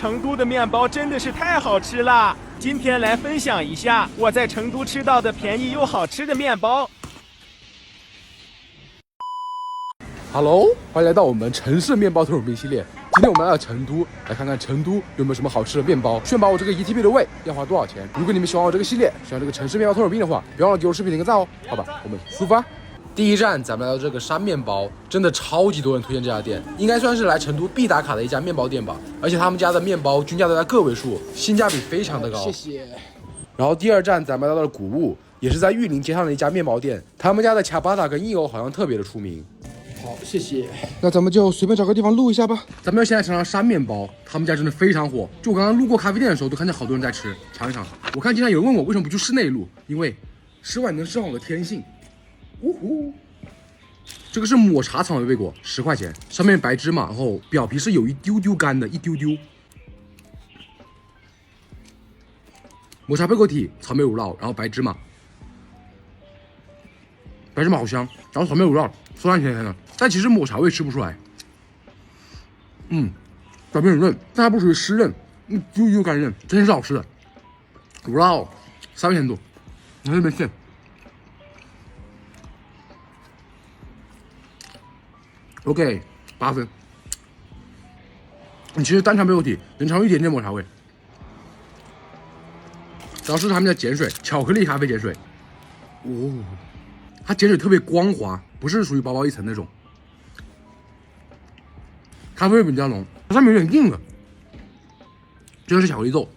成都的面包真的是太好吃了。今天来分享一下我在成都吃到的便宜又好吃的面包。Hello， 欢迎来到我们城市面包特种兵系列。今天我们来到成都，来看看成都有没有什么好吃的面包，炫饱我这个1TB 的胃要花多少钱？如果你们喜欢我这个系列，喜欢这个城市面包特种兵的话，别忘了给我视频点个赞哦。好吧，我们出发。第一站，咱们来到这个山面包，真的超级多人推荐这家店，应该算是来成都必打卡的一家面包店吧。而且他们家的面包均价都在个位数，性价比非常的高。谢谢。然后第二站，咱们来到了谷物，也是在玉林街上的一家面包店，他们家的卡巴塔跟意欧好像特别的出名。好，谢谢。那咱们就随便找个地方录一下吧。咱们要先来尝尝山面包，他们家真的非常火。就我刚刚路过咖啡店的时候，都看见好多人在吃，尝一尝。我看经常有人问我为什么不去室内录，因为室外能释放我的天性。呜呼，这个是抹茶草莓贝果，10块钱，上面白芝麻，然后表皮是有一丢丢干的，一丢丢。抹茶贝果体，草莓乳酪，然后白芝麻，白芝麻好香，然后草莓乳酪酸甜甜的。但其实抹茶味吃不出来，表皮很韧，但它不属于湿韧，丢丢干韧，真是好吃的。乳酪3块钱多，你看这边馅，OK 8分。你其实单尝贝果体能尝出一点点抹茶味，然后是他们的碱水，巧克力咖啡碱水，它碱水特别光滑，不是属于薄薄一层那种。咖啡味比较浓，它上面有点硬了，这个是巧克力豆，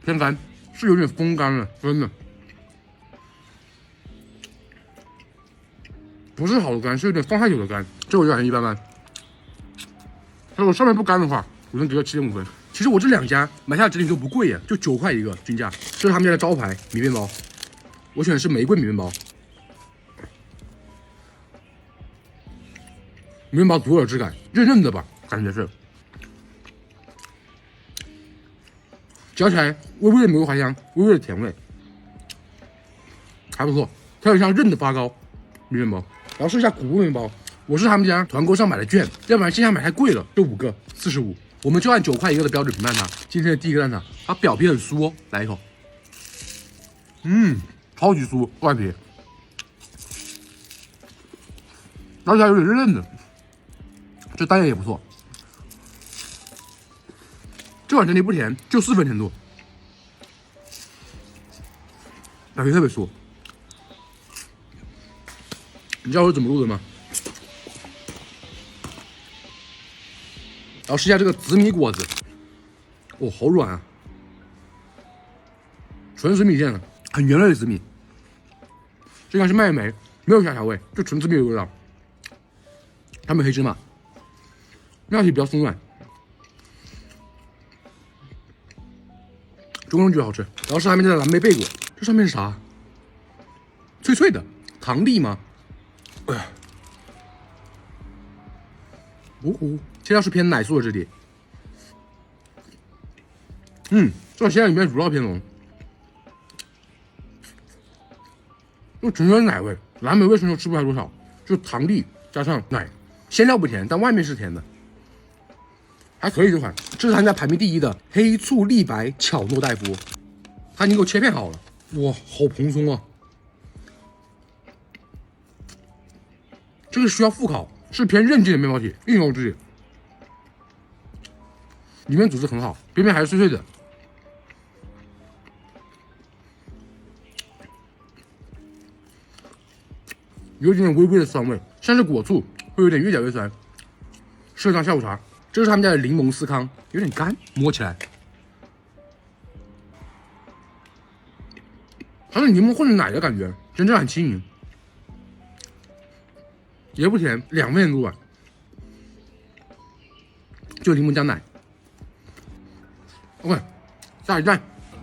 偏干，是有点风干了，真的不是好的干，是有点放太久的干，这我就感觉一般般。如果上面不干的话，我能给个7.5分。其实我这2家买下来整体都不贵呀，就9块一个均价。这是他们家的招牌米面包，我选的是玫瑰米面包。面包足有点质感，韧韧的吧，感觉是，嚼起来微微的玫瑰花香，微微的甜味，还不错。它有像韧的发糕米面包。然后试一下谷物面包，我是他们家团购上买的券，要不然线下买太贵了，就5个45，我们就按9块一个的标准评判它。今天的第一个蛋挞，它表皮很酥哦，来一口，超级酥，外皮，而且还有点韧韧的。这单也不错，这碗整体不甜，就4分甜度，表皮特别酥。你知道我是怎么录的吗？然后试一下这个紫米果子，好软啊，纯紫米馅的，很原味的紫米。这个是麦莓，没有下调味，就纯紫米的味道。它没有黑芝麻。料体比较松软，中庸觉得好吃。然后是他们家的蓝莓贝果，这上面是啥？脆脆的糖粒吗？馅料是偏奶酥的质地。这个馅料里面乳酪偏浓，就纯纯奶味，蓝莓味什么吃不出来多少，就糖粒加上奶，馅料不甜，但外面是甜的。还可以这款，这是他家排名第1的黑醋栗白巧诺戴夫，它已经给我切片好了，哇，好蓬松啊！这个需要复烤，是偏韧劲的面包体，硬欧质地，里面组织很好，边边还是脆脆的，有一点点微微的酸味，像是果醋，会有点越嚼越酸，适合当下午茶。这是他们家的柠檬司康，有点干，摸起来，它是柠檬混着奶的感觉，真正很轻盈，也不甜，2分甜度吧，就柠檬加奶。OK， 下一站。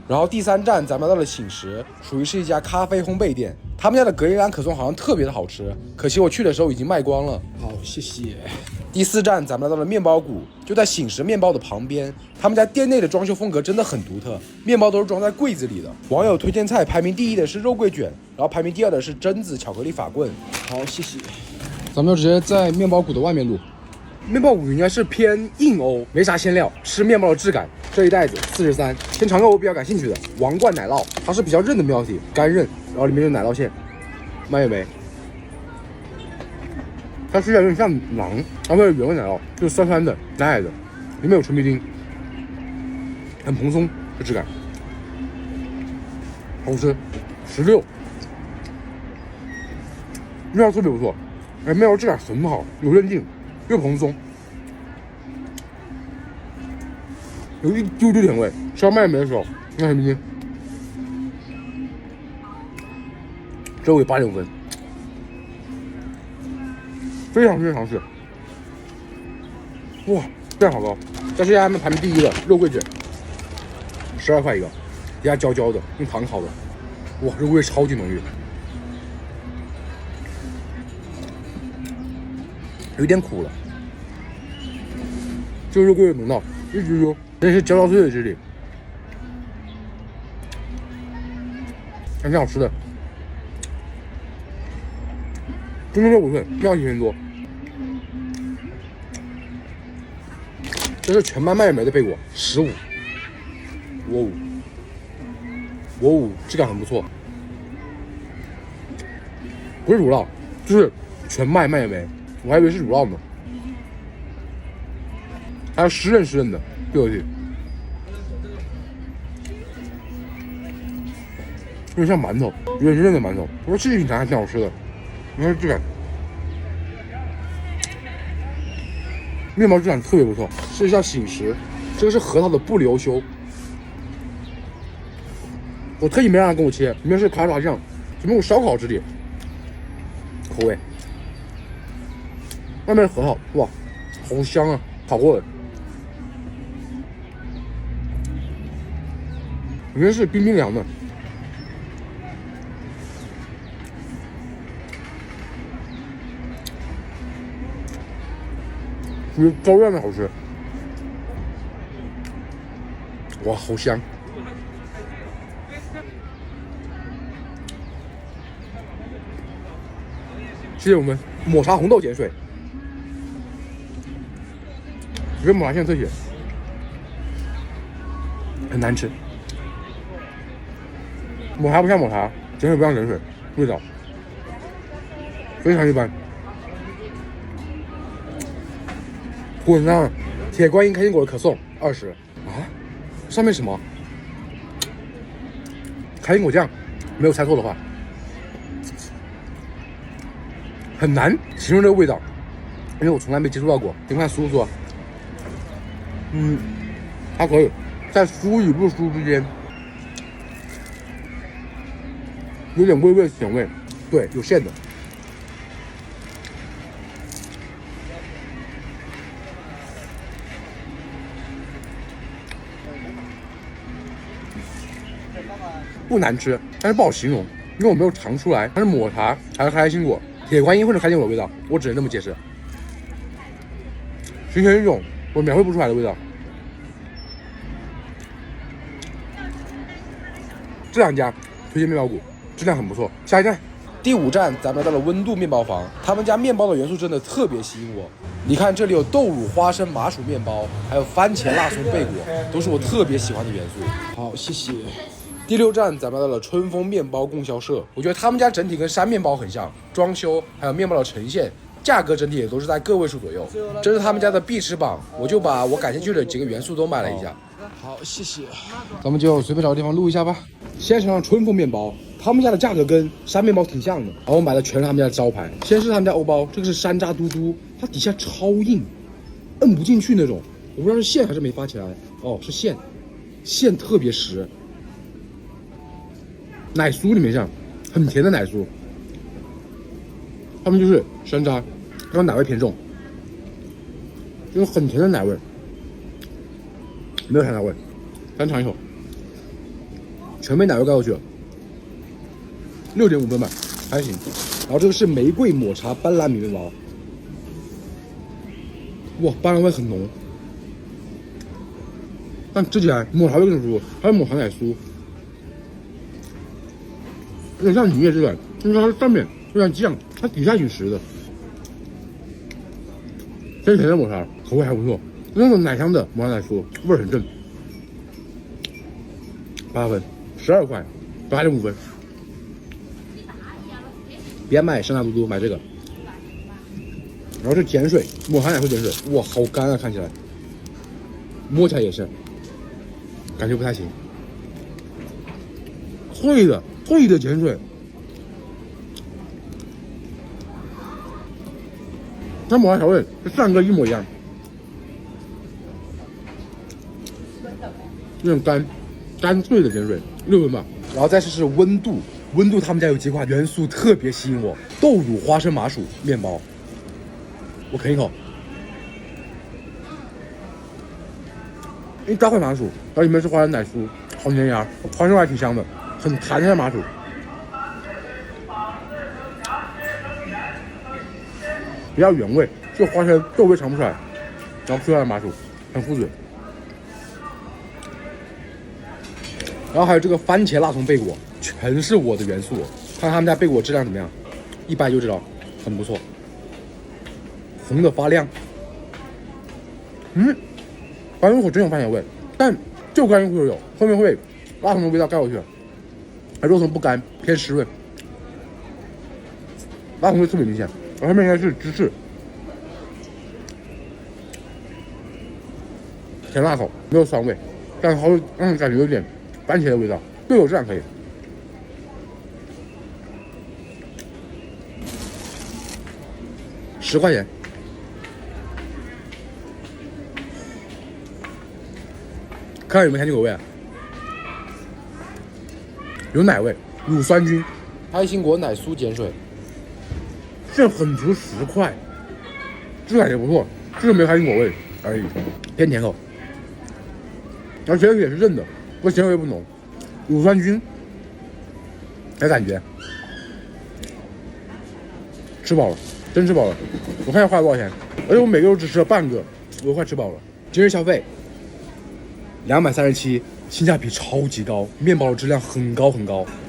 然后第3站咱们到了醒食，属于是一家咖啡烘焙店，他们家的格陵兰可颂好像特别的好吃，可惜我去的时候已经卖光了。好，谢谢。第4站咱们来到了面包谷，就在醒食面包的旁边，他们家店内的装修风格真的很独特，面包都是装在柜子里的。网友推荐菜排名第1的是肉桂卷，然后排名第2的是榛子巧克力法棍。好，谢谢。咱们就直接在面包谷的外面录。面包骨应该是偏硬欧，没啥馅料，吃面包的质感。这一袋子43，先尝个我比较感兴趣的王冠奶酪，它是比较韧的面包体，干韧，然后里面有奶酪馅，蔓越莓。它吃起来有点像馕，然后有原味奶酪，就是酸酸的、奶奶的，里面有陈皮丁，很蓬松的质感，好吃。16，面包特别不错，面包质感很好，有韧劲，又蓬松，有一丢丢甜味。吃到蔓越莓的时候，你看陈皮丁，这我给8.5分。非常尝试，哇，这样好高！这是他们排名第1的肉桂卷，12块一个，底下焦焦的，用糖烤的，哇，肉桂超级浓郁，有点苦了，这个肉桂的浓到一直有，真是焦焦脆脆的质地，还挺好吃的。真的肉不脆，料1千多。这是全麦蔓越莓的贝果，15，我5，质感很不错，不是乳酪，就是全麦蔓越莓，我还以为是乳酪呢，还有湿润的，对不起，有点像馒头，有点韧的馒头，不过细细品尝还挺好吃的，你看质感。面包质感特别不错，试一下醒食，这个是核桃的不留修，我特意没让他跟我切，里面是卡塔酱，里面有烧烤质地，口味，外面是核桃，哇，好香啊，烤过的，里面是冰冰凉的，属于高亮的好吃，哇，好香！谢谢我们抹茶红豆碱水，这个抹茶馅特写，很难吃。抹茶不像抹茶，碱水不像碱水，味道非常一般。滚啊！铁观音开心果的可颂20啊，上面什么？开心果酱，没有猜错的话，很难形容这个味道，因为我从来没接触到过。你看酥不酥？还可以，在酥与不酥之间，有点微微的咸味，对，有馅的。不难吃，但是不好形容，因为我没有尝出来它是抹茶还是开心果。铁观音或者开心果的味道，我只能这么解释，形成一种我描绘不出来的味道。这两家推荐面包谷，质量很不错。下一站，第5站，咱们来到了温度面包房，他们家面包的元素真的特别吸引我。你看这里有豆乳、花生、麻薯面包，还有番茄辣松贝果，都是我特别喜欢的元素。好，谢谢。第6站，咱们来到了春风面包供销社。我觉得他们家整体跟山面包很像，装修还有面包的呈现，价格整体也都是在个位数左右。这是他们家的必吃榜，我就把我感兴趣的几个元素都买了一下。好，谢谢。咱们就随便找个地方录一下吧。先尝尝春风面包，他们家的价格跟山面包挺像的。然后我买的全是他们家的招牌。先是他们家欧包，这个是山楂嘟嘟，它底下超硬，摁不进去那种。我不知道是馅还是没发起来。哦，是馅，馅特别实。奶酥里面像，很甜的奶酥。他们就是山楂，然后奶味偏重，就是很甜的奶味，没有山楂味。单尝一口，全被奶味盖过去了，6.5分吧，还行。然后这个是玫瑰抹茶斑斓米面包，哇，斑斓味很浓，但吃起来抹茶味更舒服，还有抹茶奶酥。有点像泥叶质感，因为它上面有点酱，它底下挺实的。甜甜的抹茶，口味还不错，那种奶香的抹茶奶酥，味儿很正。8分，12块，8.5分。别买圣达嘟嘟，买这个。然后是碱水，抹茶奶酥碱水，哇，好干啊，看起来。摸起来也是，感觉不太行。脆的碱水，它抹茶调味跟上个一模一样，那种干脆的碱水，6分吧。然后再试试温度，他们家有几款元素特别吸引我，豆乳花生麻薯面包，我啃一口。一大块麻薯，然后里面是花生奶酥，好粘牙，花生还挺香的，很弹的麻薯。比较原味，就花生豆味尝不出来，然后吃出来的麻薯很富嘴。然后还有这个番茄辣葱贝果，全是我的元素。看他们家贝果质量怎么样，一掰就知道，很不错，红的发亮。刚入口真有番茄味，但就刚入口有，后面会被辣葱的味道盖过去。而肉松不干，偏湿润，辣葱味特别明显。然后后面应该是芝士，甜辣口，没有酸味，但是好感觉有点番茄的味道，贝果质量可以。10块钱。看看有没有看进口味啊？有奶味，乳酸菌，开心果奶酥碱水，这很足10块，质感也不错，就是没有开心果味而已，偏甜口。然后茄子也是韧的，不过咸味不浓，乳酸菌，没感觉。吃饱了，真吃饱了。我看一下花了多少钱，而且我每个都只吃了半个，我快吃饱了。今日消费237，性价比超级高，面包的质量很高。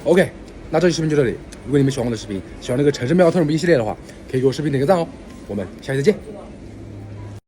OK， 那这期视频就这里。如果你们喜欢我的视频，喜欢那个城市面包特种兵系列的话，可以给我视频点个赞哦。我们下期再见。